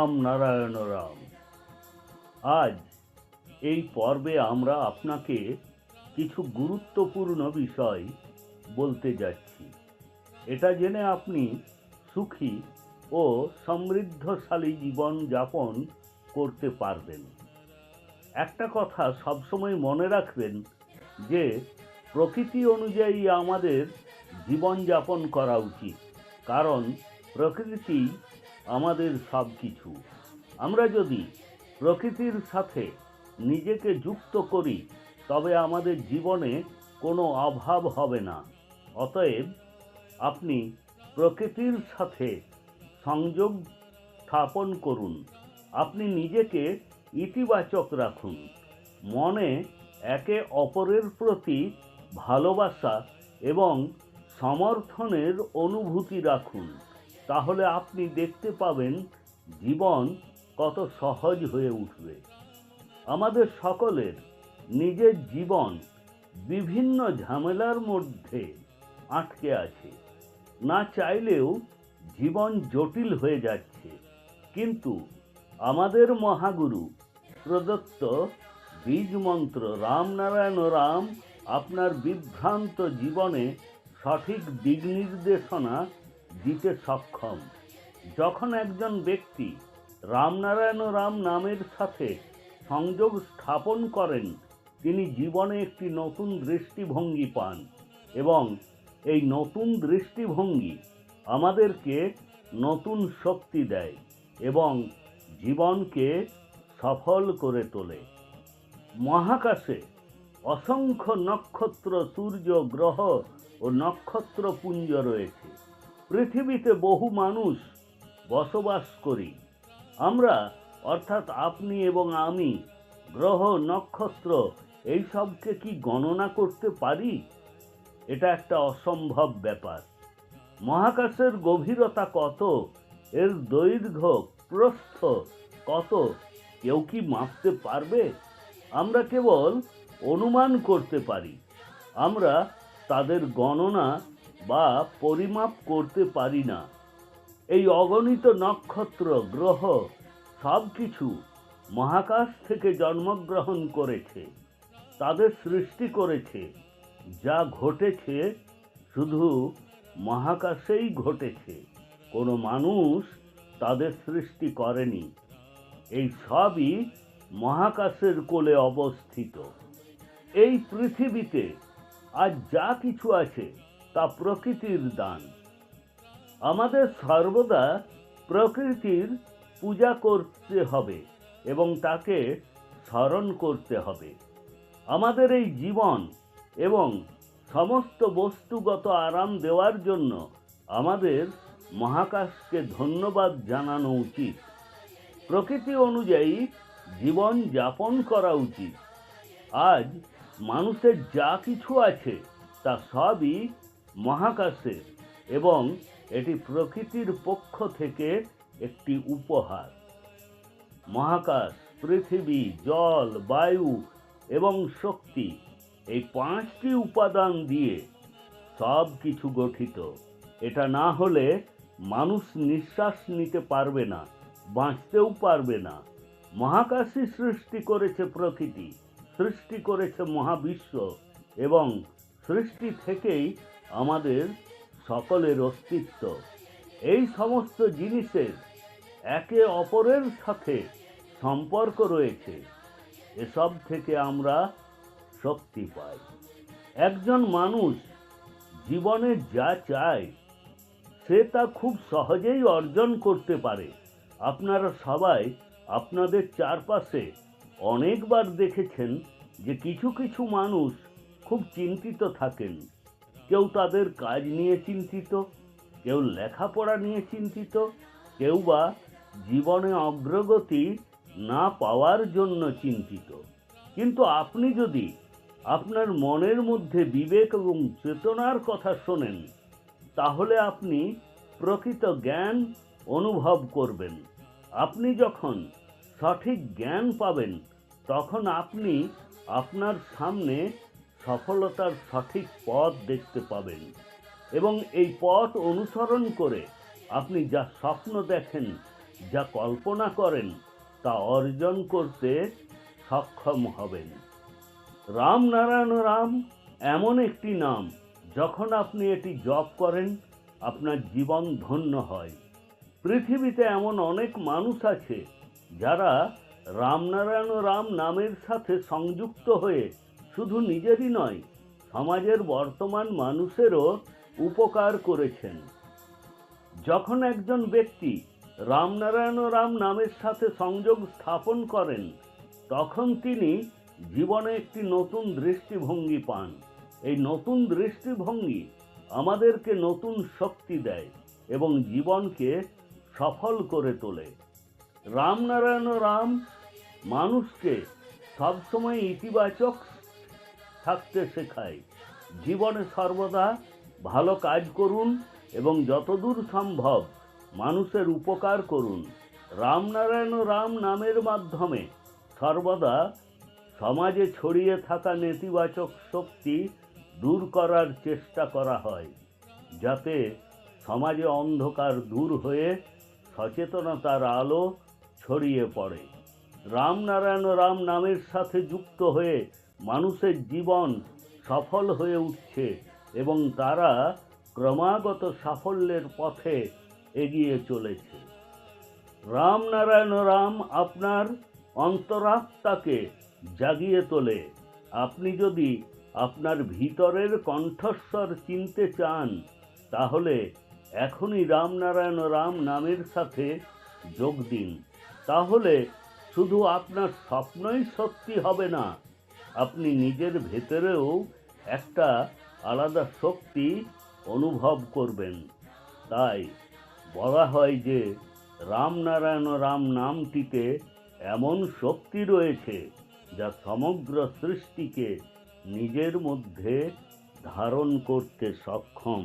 রাম নারায়ণ রাম। আজ এই পর্বে আমরা আপনাকে কিছু গুরুত্বপূর্ণ বিষয় বলতে যাচ্ছি। এটা জেনে আপনি সুখী ও সমৃদ্ধশালী জীবন যাপন করতে পারবেন। একটা কথা সবসময় মনে রাখবেন যে প্রকৃতি অনুযায়ী আমাদের জীবন যাপন করা উচিত, কারণ প্রকৃতি আমাদের সব কিছু। আমরা যদি প্রকৃতির সাথে নিজেকে যুক্ত করি তবে আমাদের জীবনে কোনো অভাব হবে না। অতএব আপনি প্রকৃতির সাথে সংযোগ স্থাপন করুন। আপনি নিজেকে ইতিবাচক রাখুন। মনে একে অপরের প্রতি ভালোবাসা এবং সমর্থনের অনুভূতি রাখুন। তাহলে আপনি দেখতে পাবেন জীবন কত সহজ হয়ে উঠবে। আমাদের সকলের নিজের জীবন বিভিন্ন ঝামেলার মধ্যে আটকে আছে। না চাইলেও জীবন জটিল হয়ে যাচ্ছে, কিন্তু আমাদের মহাগুরু প্রদত্ত বীজ মন্ত্র রাম নারায়ণ রাম আপনার বিভ্রান্ত জীবনে সঠিক দিক নির্দেশনা দিতে সক্ষম। যখন একজন ব্যক্তি রামনারায়ণ রাম নামের সাথে সংযোগ স্থাপন করেন, তিনি জীবনে একটি নতুন দৃষ্টিভঙ্গি পান এবং এই নতুন দৃষ্টিভঙ্গি আমাদেরকে নতুন শক্তি দেয় এবং জীবনকে সফল করে তোলে। মহাকাশে অসংখ্য নক্ষত্র, সূর্য, গ্রহ ও নক্ষত্রপুঞ্জ রয়েছে। পৃথিবীতে বহু মানুষ বসবাস করি। আমরা অর্থাৎ আপনি এবং আমি গ্রহ, নক্ষত্র এইসবকে কি গণনা করতে পারি? এটা একটা অসম্ভব ব্যাপার। মহাকাশের গভীরতা কত, এর দৈর্ঘ্য প্রস্থ কত, কেউ কি মাপতে পারবে? আমরা কেবল অনুমান করতে পারি। আমরা তাদের গণনা বা পরিমাপ করতে পারি না। এই অগণিত নক্ষত্র, গ্রহ সব কিছু মহাকাশ থেকে জন্মগ্রহণ করেছে, তাদের সৃষ্টি করেছে। যা ঘটেছে শুধু মহাকাশেই ঘটেছে, কোনো মানুষ তাদের সৃষ্টি করেনি। এই সবই মহাকাশের কোলে অবস্থিত। এই পৃথিবীতে আজ যা কিছু আছে তা প্রকৃতির দান। আমাদের সর্বদা প্রকৃতির পূজা করতে হবে এবং তাকে স্মরণ করতে হবে। আমাদের এই জীবন এবং সমস্ত বস্তুগত আরাম দেওয়ার জন্য আমাদের মহাকাশকে ধন্যবাদ জানানো উচিত। প্রকৃতি অনুযায়ী জীবন যাপন করা উচিত। আজ মানুষের যা কিছু আছে তা সবই মহাকাশের এবং এটি প্রকৃতির পক্ষ থেকে একটি উপহার। মহাকাশ, পৃথিবী, জল, বায়ু এবং শক্তি, এই 5টি উপাদান দিয়ে সব কিছু গঠিত। এটা না হলে মানুষ নিঃশ্বাস নিতে পারবে না, বাঁচতেও পারবে না। মহাকাশই সৃষ্টি করেছে প্রকৃতি, সৃষ্টি করেছে মহাবিশ্ব এবং সৃষ্টি থেকেই আমাদের সকলের অস্তিত্ব। এই সমস্ত জিনিসের একে অপরের সাথে সম্পর্ক রয়েছে। এসব থেকে আমরা শক্তি পাই। একজন মানুষ জীবনে যা চায় সে তা খুব সহজেই অর্জন করতে পারে। আপনারা সবাই আপনাদের চারপাশে অনেকবার দেখেছেন যে কিছু কিছু মানুষ খুব চিন্তিত থাকেন। কেউ তাদের কাজ নিয়ে চিন্তিত, কেউ লেখাপড়া নিয়ে চিন্তিত, কেউ বা জীবনে অগ্রগতি না পাওয়ার জন্য চিন্তিত। কিন্তু আপনি যদি আপনার মনের মধ্যে বিবেক এবং চেতনার কথা শোনেন, তাহলে আপনি প্রকৃত জ্ঞান অনুভব করবেন। আপনি যখন সঠিক জ্ঞান পাবেন, তখন আপনি আপনার সামনে সফলতার সঠিক পথ দেখতে পাবেন এবং এই পথ অনুসরণ করে আপনি যা স্বপ্ন দেখেন যা কল্পনা করেন তা অর্জন করতে সক্ষম হবেন। রামনারায়ণ রাম এমন একটি নাম, যখন আপনি এটি জপ করেন আপনার জীবন ধন্য হয়। পৃথিবীতে এমন অনেক মানুষ আছে যারা রামনারায়ণ রাম নামের সাথে সংযুক্ত হয়ে শুধু নিজেরই নয়, সমাজের বর্তমান মানুষেরও উপকার করেছেন। যখন একজন ব্যক্তি রামনারায়ণ রাম নামের সাথে সংযোগ স্থাপন করেন, তখন তিনি জীবনে একটি নতুন দৃষ্টিভঙ্গি পান। এই নতুন দৃষ্টিভঙ্গি আমাদেরকে নতুন শক্তি দেয় এবং জীবনকে সফল করে তোলে। রামনারায়ণ রাম মানুষকে সবসময় ইতিবাচক থাকতে শেখায়। জীবনে সর্বদা ভালো কাজ করুন এবং যতদূর সম্ভব মানুষের উপকার করুন। রামনারায়ণ রাম নামের মাধ্যমে সর্বদা সমাজে ছড়িয়ে থাকা নেতিবাচক শক্তি দূর করার চেষ্টা করা হয়, যাতে সমাজে অন্ধকার দূর হয়ে সচেতনতার আলো ছড়িয়ে পড়ে। রামনারায়ণ রাম নামের সাথে যুক্ত হয়ে মানুষের জীবন সফল হয়ে উঠছে এবং তারা ক্রমাগত সাফল্যের পথে এগিয়ে চলেছে। রামনারায়ণ রাম আপনার অন্তরাত্মাকে জাগিয়ে তোলে। আপনি যদি আপনার ভিতরের কণ্ঠস্বর চিনতে চান, তাহলে এখনই রামনারায়ণ রাম নামের সাথে যোগ দিন। তাহলে শুধু আপনার স্বপ্নই সত্যি হবে না, আপনি নিজের ভেতরেও একটা আলাদা শক্তি অনুভব করবেন। তাই বলা হয় যে রামনারায়ণ রাম নামটিতে এমন শক্তি রয়েছে যা সমগ্র সৃষ্টিকে নিজের মধ্যে ধারণ করতে সক্ষম।